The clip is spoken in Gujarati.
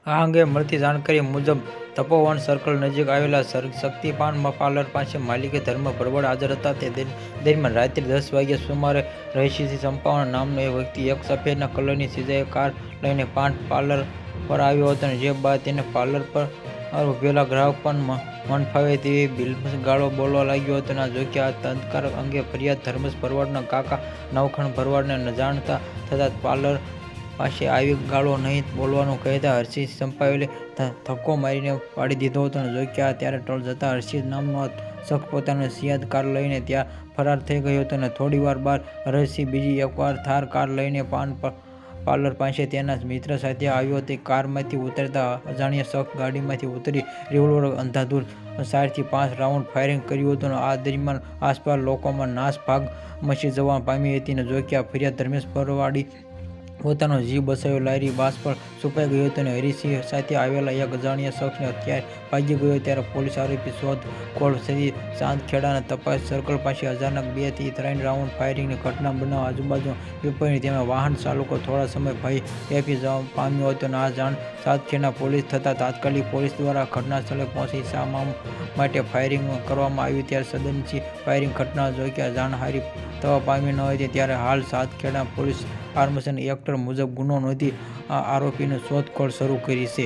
આ અંગે મળતી જાણકારી મુજબ તપોવન સર્કલ નજીક આવેલા શક્તિ પાન પાર્લર પાસે માલિક ધર્મ ભરવાડ હાજર હતા. તે દરમિયાન રાત્રે 10 વાગ્યા સુમારે રહીશી ચંપાવન નામનો એક વ્યક્તિ એક સફેદ કલરની સીઝાઈ કાર લઈને પાન પાર્લર પર આવ્યો હતો, જે બાદ તેને પાર્લર પર ઉભેલા ગ્રાહક પણ મનફાવે તેવી બિલમસ ગાળો બોલવા લાગ્યો હતો. જોકે આ તકરાર અંગે ફરિયાદ ધર્મેશ ભરવાડના કાકા નવખંડ ભરવાડને જાણ થતાં પાર્લર પાસે આવી ગાળો નહીં બોલવાનું કહેતા હર્ષિત ચંપાવને ધક્કો મારીને પાડી દીધો હતો. જોકે ત્યારે ટોલ જતા હર્ષિત નામનો આ શખ્સ પોતાની સિયાદ કાર લઈને ત્યાં ફરાર થઈ ગયો હતો. થોડી વાર બાદ હર્ષિત બીજી એકવાર થાર કાર લઈને પાન પાર્લર પાસે તેના મિત્ર સાથે આવ્યો હતો. કારમાંથી ઉતરતા અજાણ્યા શખ્સ ગાડીમાંથી ઉતરી રિવોલ્વર અંધાધૂંધ 4 થી 5 રાઉન્ડ ફાયરિંગ કર્યું હતું. આ દરમિયાન આસપાસ લોકોમાં નાસભાગ મચી જવા પામી હતી. જોકે ફરિયાદ ધર્મેશ ભરવાડે પોતાનો જીવ બચાવી લારી બાસ પર છુપાઈ ગયો હતો. હરીસિંહ સાથે આવેલા એક અજાણ્યા શખ્સને હત્યારે ભાગી ગયો. ત્યારે પોલીસ આરોપી શોધખોળ કરી ચાંદખેડાના તપાસ સર્કલ પાસે અચાનક 2 થી 3 રાઉન્ડ ફાયરિંગની ઘટના બનાવ આજુબાજુ વિપરી. તેમાં વાહન ચાલકો થોડા સમય ભય વ્યાપી જવા પામ્યો હતો. આ જાણ ચાંદખેડા પોલીસ થતાં તાત્કાલિક પોલીસ દ્વારા ઘટનાસ્થળે પહોંચી શા માટે ફાયરિંગ કરવામાં આવ્યું ત્યારે સદનસી ફાયરિંગ ઘટના જોકે જાનહાનિ થવા પામી ન હતી. ત્યારે હાલ ચાંદખેડા પોલીસ આર્મ્સ એક્ટ મુજબ ગુનો નોંધી આરોપીની શોધખોળ શરૂ કરી છે.